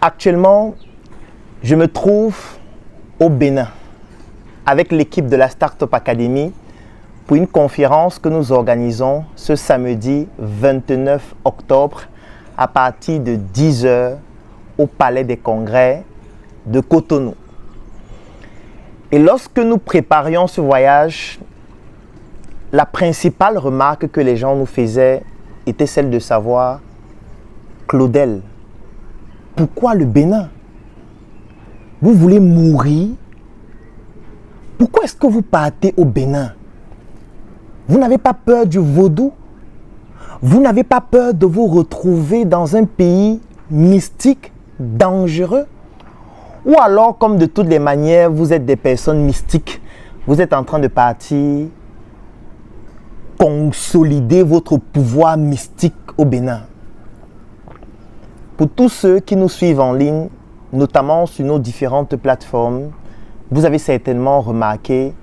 Actuellement, je me trouve au Bénin avec l'équipe de la Startup Academy pour une conférence que nous organisons ce samedi 29 octobre à partir de 10 h au Palais des Congrès de Cotonou. Et lorsque nous préparions ce voyage, la principale remarque que les gens nous faisaient était celle de savoir: Claudel, pourquoi le Bénin? Vous voulez mourir? Pourquoi est-ce que vous partez au Bénin? Vous n'avez pas peur du vaudou? Vous n'avez pas peur de vous retrouver dans un pays mystique, dangereux? Ou alors, comme de toutes les manières, vous êtes des personnes mystiques, vous êtes en train de partir consolider votre pouvoir mystique au Bénin. Pour tous ceux qui nous suivent en ligne, notamment sur nos différentes plateformes, vous avez certainement remarqué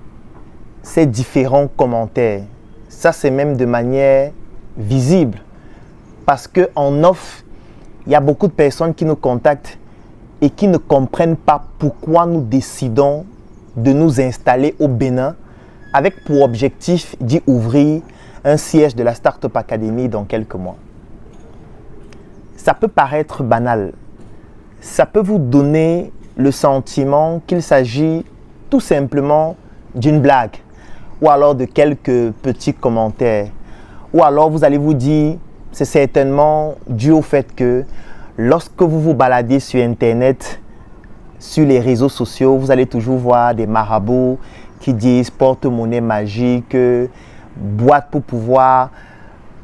ces différents commentaires. Ça, c'est même de manière visible. Parce qu'en off, il y a beaucoup de personnes qui nous contactent et qui ne comprennent pas pourquoi nous décidons de nous installer au Bénin avec pour objectif d'y ouvrir un siège de la Startup Academy dans quelques mois. Ça peut paraître banal. Ça peut vous donner le sentiment qu'il s'agit tout simplement d'une blague ou alors de quelques petits commentaires. Ou alors vous allez vous dire, c'est certainement dû au fait que lorsque vous vous baladez sur Internet, sur les réseaux sociaux, vous allez toujours voir des marabouts qui disent porte-monnaie magique, boîte pour pouvoir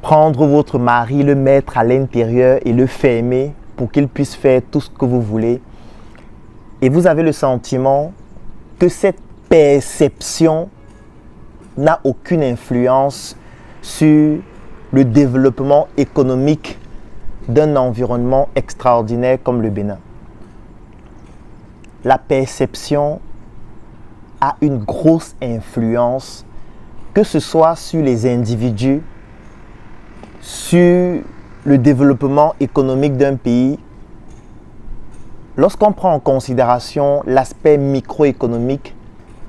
prendre votre mari, le mettre à l'intérieur et le fermer pour qu'il puisse faire tout ce que vous voulez. Et vous avez le sentiment que cette perception n'a aucune influence sur le développement économique d'un environnement extraordinaire comme le Bénin. La perception a une grosse influence, que ce soit sur les individus, sur le développement économique d'un pays. Lorsqu'on prend en considération l'aspect microéconomique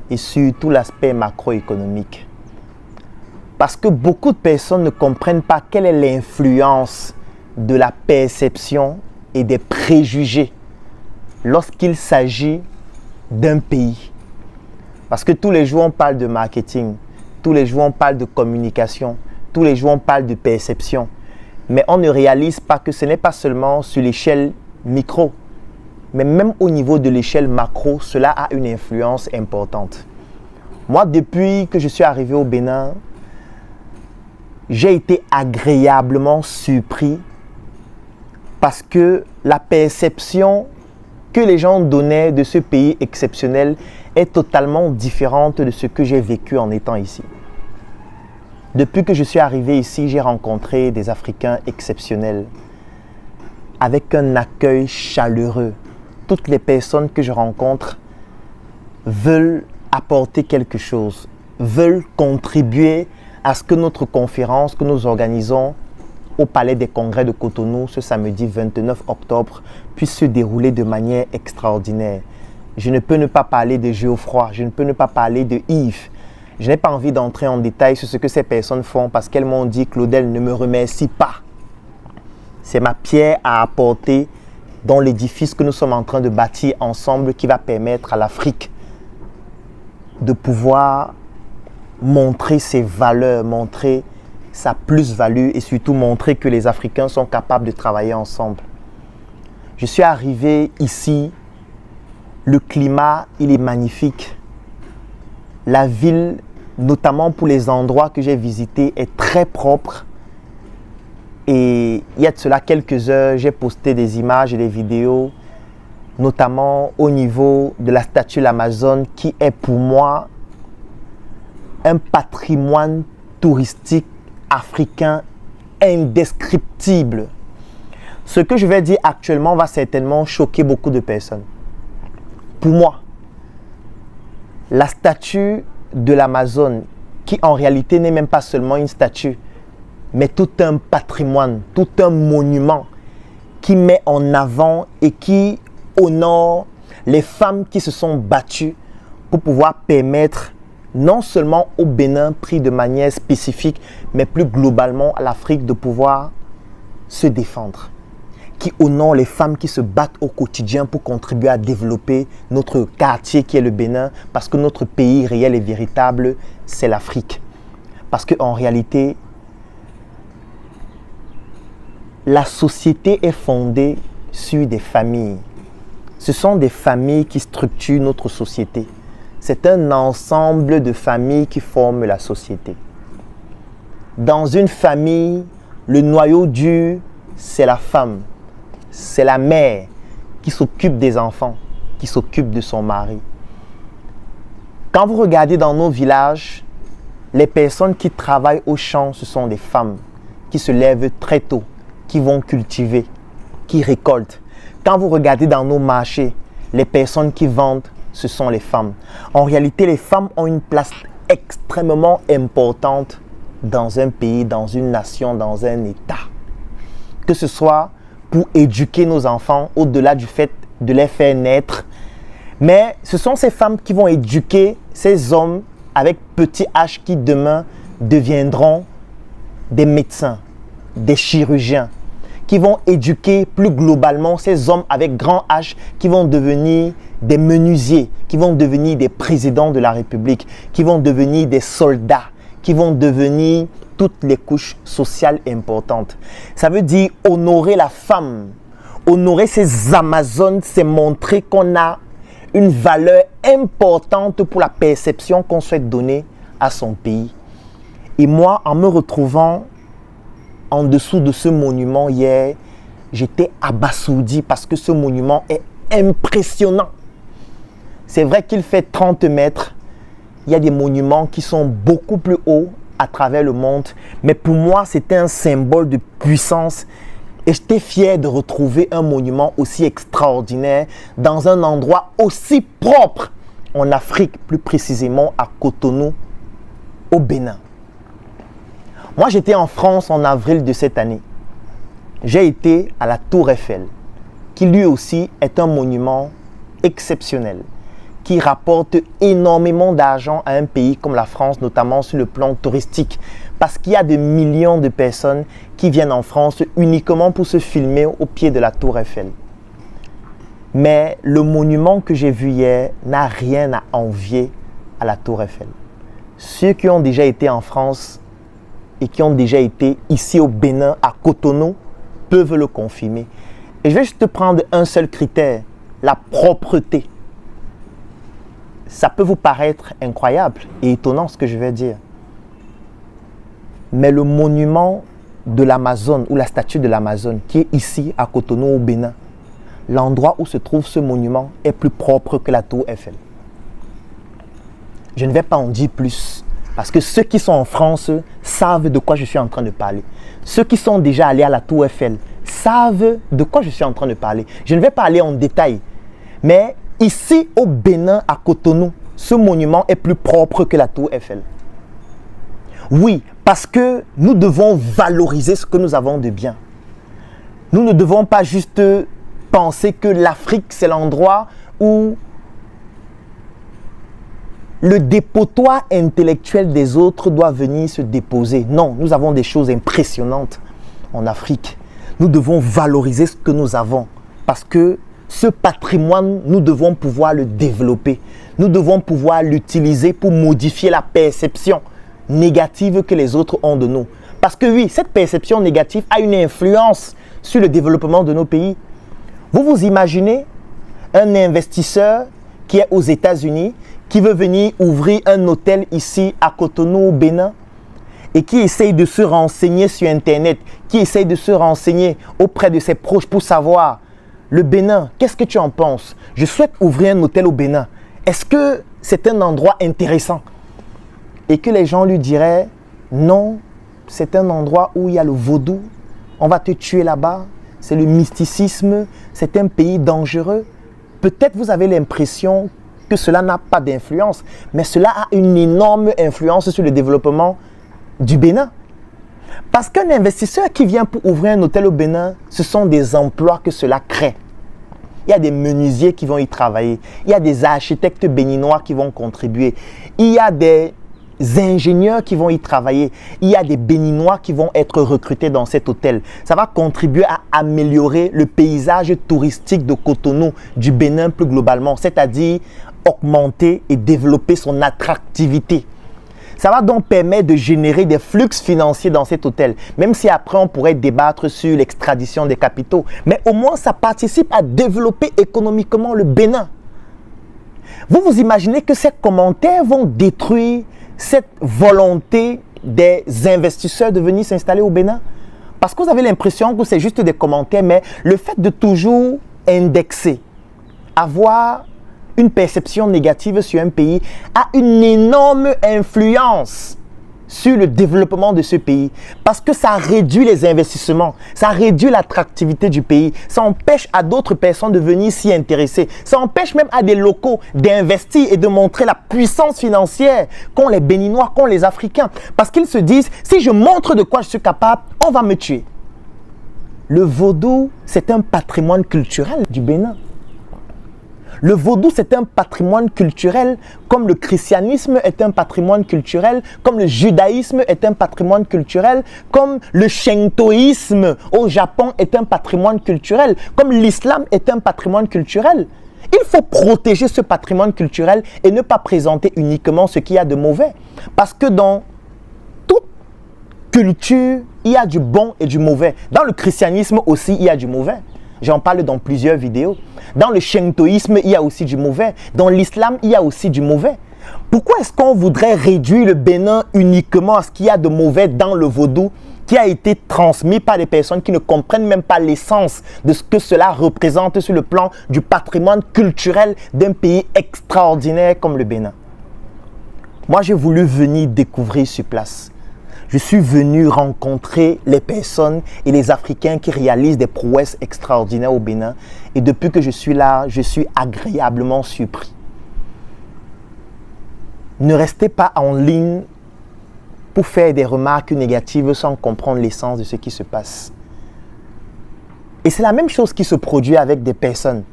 et surtout l'aspect macroéconomique. Parce que beaucoup de personnes ne comprennent pas quelle est l'influence de la perception et des préjugés lorsqu'il s'agit d'un pays. Parce que tous les jours on parle de marketing, tous les jours on parle de communication, tous les jours on parle de perception. Mais on ne réalise pas que ce n'est pas seulement sur l'échelle micro, mais même au niveau de l'échelle macro, cela a une influence importante. Moi, depuis que je suis arrivé au Bénin, j'ai été agréablement surpris parce que la perception que les gens donnaient de ce pays exceptionnel est totalement différente de ce que j'ai vécu en étant ici. Depuis que je suis arrivé ici, j'ai rencontré des Africains exceptionnels avec un accueil chaleureux. Toutes les personnes que je rencontre veulent apporter quelque chose, veulent contribuer à ce que notre conférence que nous organisons au Palais des Congrès de Cotonou ce samedi 29 octobre puisse se dérouler de manière extraordinaire. Je ne peux ne pas parler de Geoffroy, je ne peux ne pas parler de Yves. Je n'ai pas envie d'entrer en détail sur ce que ces personnes font parce qu'elles m'ont dit: Claudel, ne me remercie pas. C'est ma pierre à apporter dans l'édifice que nous sommes en train de bâtir ensemble qui va permettre à l'Afrique de pouvoir montrer ses valeurs, montrer sa plus-value et surtout montrer que les Africains sont capables de travailler ensemble. Je suis arrivé ici, le climat, il est magnifique. La ville, notamment pour les endroits que j'ai visités, est très propre. Et il y a de cela quelques heures, j'ai posté des images et des vidéos, notamment au niveau de la statue de l'Amazone, qui est pour moi un patrimoine touristique africain indescriptible. Ce que je vais dire actuellement va certainement choquer beaucoup de personnes. Pour moi, la statue de l'Amazone, qui en réalité n'est même pas seulement une statue, mais tout un patrimoine, tout un monument qui met en avant et qui honore les femmes qui se sont battues pour pouvoir permettre non seulement au Bénin pris de manière spécifique, mais plus globalement à l'Afrique de pouvoir se défendre. Qui honore les femmes qui se battent au quotidien pour contribuer à développer notre quartier qui est le Bénin, parce que notre pays réel et véritable, c'est l'Afrique. Parce qu'en réalité, la société est fondée sur des familles. Ce sont des familles qui structurent notre société. C'est un ensemble de familles qui forment la société. Dans une famille, le noyau dur, c'est la femme. C'est la mère qui s'occupe des enfants, qui s'occupe de son mari. Quand vous regardez dans nos villages, les personnes qui travaillent au champ, ce sont des femmes qui se lèvent très tôt, qui vont cultiver, qui récoltent. Quand vous regardez dans nos marchés, les personnes qui vendent, ce sont les femmes. En réalité, les femmes ont une place extrêmement importante dans un pays, dans une nation, dans un État. Que ce soit pour éduquer nos enfants, au-delà du fait de les faire naître, mais ce sont ces femmes qui vont éduquer ces hommes avec petit H qui demain deviendront des médecins, des chirurgiens, qui vont éduquer plus globalement ces hommes avec grand H qui vont devenir des menuisiers, qui vont devenir des présidents de la République, qui vont devenir des soldats, qui vont devenir toutes les couches sociales importantes. Ça veut dire honorer la femme, honorer ces Amazones, c'est montrer qu'on a une valeur importante pour la perception qu'on souhaite donner à son pays. Et moi, en me retrouvant en dessous de ce monument hier, j'étais abasourdi parce que ce monument est impressionnant. C'est vrai qu'il fait 30 mètres. Il y a des monuments qui sont beaucoup plus hauts à travers le monde. Mais pour moi, c'était un symbole de puissance. Et j'étais fier de retrouver un monument aussi extraordinaire dans un endroit aussi propre en Afrique, plus précisément à Cotonou, au Bénin. Moi, j'étais en France en avril de cette année. J'ai été à la Tour Eiffel, qui lui aussi est un monument exceptionnel, qui rapporte énormément d'argent à un pays comme la France, notamment sur le plan touristique, parce qu'il y a des millions de personnes qui viennent en France uniquement pour se filmer au pied de la Tour Eiffel. Mais le monument que j'ai vu hier n'a rien à envier à la Tour Eiffel. Ceux qui ont déjà été en France et qui ont déjà été ici au Bénin, à Cotonou, peuvent le confirmer. Et je vais juste te prendre un seul critère, la propreté. Ça peut vous paraître incroyable et étonnant ce que je vais dire. Mais le monument de l'Amazone ou la statue de l'Amazone qui est ici à Cotonou au Bénin, l'endroit où se trouve ce monument est plus propre que la Tour Eiffel. Je ne vais pas en dire plus parce que ceux qui sont en France savent de quoi je suis en train de parler. Ceux qui sont déjà allés à la Tour Eiffel savent de quoi je suis en train de parler. Je ne vais pas aller en détail, mais ici au Bénin, à Cotonou, ce monument est plus propre que la Tour Eiffel. Oui, parce que nous devons valoriser ce que nous avons de bien. Nous ne devons pas juste penser que l'Afrique, c'est l'endroit où le dépotoir intellectuel des autres doit venir se déposer. Non, nous avons des choses impressionnantes en Afrique. Nous devons valoriser ce que nous avons parce que ce patrimoine, nous devons pouvoir le développer. Nous devons pouvoir l'utiliser pour modifier la perception négative que les autres ont de nous. Parce que oui, cette perception négative a une influence sur le développement de nos pays. Vous vous imaginez un investisseur qui est aux États-Unis, qui veut venir ouvrir un hôtel ici à Cotonou au Bénin et qui essaye de se renseigner sur Internet, qui essaye de se renseigner auprès de ses proches pour savoir le Bénin, qu'est-ce que tu en penses? Je souhaite ouvrir un hôtel au Bénin. Est-ce que c'est un endroit intéressant? Et que les gens lui diraient, non, c'est un endroit où il y a le vaudou, on va te tuer là-bas, c'est le mysticisme, c'est un pays dangereux. Peut-être vous avez l'impression que cela n'a pas d'influence, mais cela a une énorme influence sur le développement du Bénin. Parce qu'un investisseur qui vient pour ouvrir un hôtel au Bénin, ce sont des emplois que cela crée. Il y a des menuisiers qui vont y travailler. Il y a des architectes béninois qui vont contribuer. Il y a des ingénieurs qui vont y travailler. Il y a des Béninois qui vont être recrutés dans cet hôtel. Ça va contribuer à améliorer le paysage touristique de Cotonou, du Bénin plus globalement, c'est-à-dire augmenter et développer son attractivité. Ça va donc permettre de générer des flux financiers dans cet hôtel, même si après on pourrait débattre sur l'extradition des capitaux. Mais au moins ça participe à développer économiquement le Bénin. Vous imaginez que ces commentaires vont détruire cette volonté des investisseurs de venir s'installer au Bénin? Parce que vous avez l'impression que c'est juste des commentaires, mais le fait de toujours indexer, avoir une perception négative sur un pays a une énorme influence sur le développement de ce pays. Parce que ça réduit les investissements, ça réduit l'attractivité du pays, ça empêche à d'autres personnes de venir s'y intéresser, ça empêche même à des locaux d'investir et de montrer la puissance financière qu'ont les Béninois, qu'ont les Africains. Parce qu'ils se disent, si je montre de quoi je suis capable, on va me tuer. Le vaudou, c'est un patrimoine culturel du Bénin. Le vaudou, c'est un patrimoine culturel, comme le christianisme est un patrimoine culturel, comme le judaïsme est un patrimoine culturel, comme le shintoïsme au Japon est un patrimoine culturel, comme l'islam est un patrimoine culturel. Il faut protéger ce patrimoine culturel et ne pas présenter uniquement ce qu'il y a de mauvais. Parce que dans toute culture, il y a du bon et du mauvais. Dans le christianisme aussi, il y a du mauvais. J'en parle dans plusieurs vidéos. Dans le shintoïsme, il y a aussi du mauvais. Dans l'islam, il y a aussi du mauvais. Pourquoi est-ce qu'on voudrait réduire le Bénin uniquement à ce qu'il y a de mauvais dans le vaudou qui a été transmis par des personnes qui ne comprennent même pas l'essence de ce que cela représente sur le plan du patrimoine culturel d'un pays extraordinaire comme le Bénin? Moi, j'ai voulu venir découvrir sur place. Je suis venu rencontrer les personnes et les Africains qui réalisent des prouesses extraordinaires au Bénin. Et depuis que je suis là, je suis agréablement surpris. Ne restez pas en ligne pour faire des remarques négatives sans comprendre l'essence de ce qui se passe. Et c'est la même chose qui se produit avec des personnes.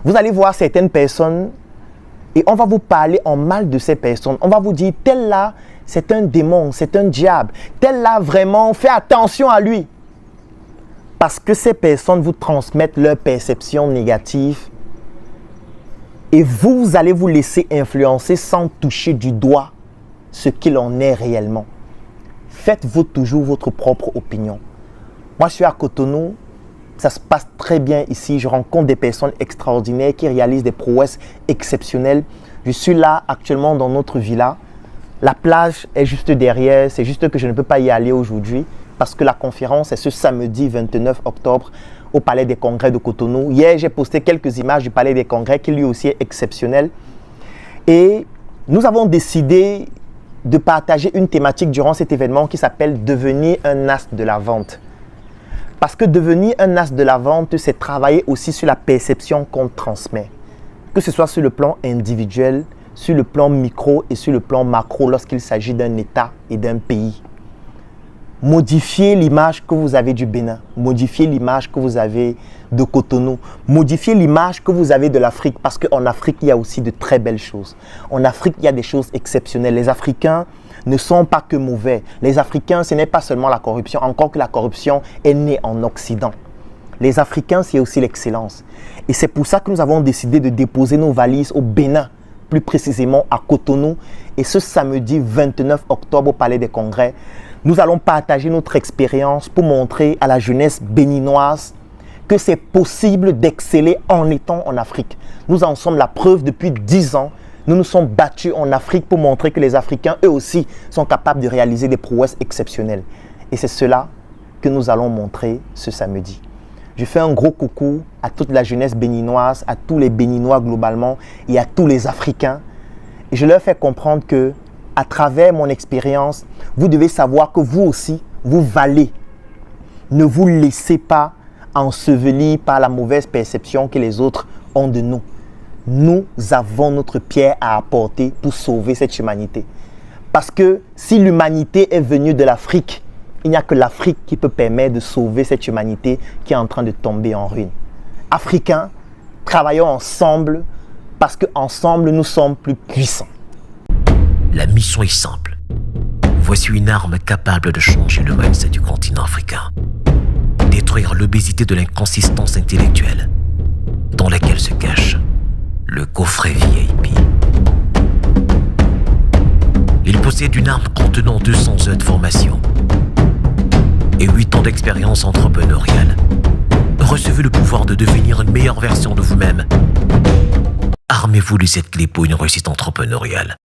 Vous allez voir certaines personnes et on va vous parler en mal de ces personnes. On va vous dire, tel là, c'est un démon, c'est un diable. Tel là, vraiment, fais attention à lui. Parce que ces personnes vous transmettent leur perception négative et vous allez vous laisser influencer sans toucher du doigt ce qu'il en est réellement. Faites-vous toujours votre propre opinion. Moi, je suis à Cotonou. Ça se passe très bien ici. Je rencontre des personnes extraordinaires qui réalisent des prouesses exceptionnelles. Je suis là actuellement dans notre villa. La plage est juste derrière. C'est juste que je ne peux pas y aller aujourd'hui parce que la conférence est ce samedi 29 octobre au Palais des Congrès de Cotonou. Hier, j'ai posté quelques images du Palais des Congrès qui lui aussi est exceptionnel. Et nous avons décidé de partager une thématique durant cet événement qui s'appelle « Devenir un as de la vente ». Parce que devenir un as de la vente, c'est travailler aussi sur la perception qu'on transmet. Que ce soit sur le plan individuel, sur le plan micro et sur le plan macro lorsqu'il s'agit d'un État et d'un pays. Modifier l'image que vous avez du Bénin, modifier l'image que vous avez de Cotonou, modifier l'image que vous avez de l'Afrique parce qu'en Afrique, il y a aussi de très belles choses. En Afrique, il y a des choses exceptionnelles. Les Africains ne sont pas que mauvais. Les Africains, ce n'est pas seulement la corruption, encore que la corruption est née en Occident. Les Africains, c'est aussi l'excellence. Et c'est pour ça que nous avons décidé de déposer nos valises au Bénin, plus précisément à Cotonou. Et ce samedi 29 octobre au Palais des Congrès, nous allons partager notre expérience pour montrer à la jeunesse béninoise que c'est possible d'exceller en étant en Afrique. Nous en sommes la preuve depuis 10 ans. Nous nous sommes battus en Afrique pour montrer que les Africains, eux aussi, sont capables de réaliser des prouesses exceptionnelles. Et c'est cela que nous allons montrer ce samedi. Je fais un gros coucou à toute la jeunesse béninoise, à tous les Béninois globalement et à tous les Africains. Et je leur fais comprendre que, à travers mon expérience, vous devez savoir que vous aussi, vous valez. Ne vous laissez pas ensevelir par la mauvaise perception que les autres ont de nous. Nous avons notre pierre à apporter pour sauver cette humanité. Parce que si l'humanité est venue de l'Afrique, il n'y a que l'Afrique qui peut permettre de sauver cette humanité qui est en train de tomber en ruine. Africains, travaillons ensemble parce qu'ensemble, nous sommes plus puissants. La mission est simple. Voici une arme capable de changer le mindset du continent africain. Détruire l'obésité de l'inconsistance intellectuelle dans laquelle se cache le coffret VIP. Il possède une arme contenant 200 heures de formation et 8 ans d'expérience entrepreneuriale. Recevez le pouvoir de devenir une meilleure version de vous-même. Armez-vous de cette clé pour une réussite entrepreneuriale.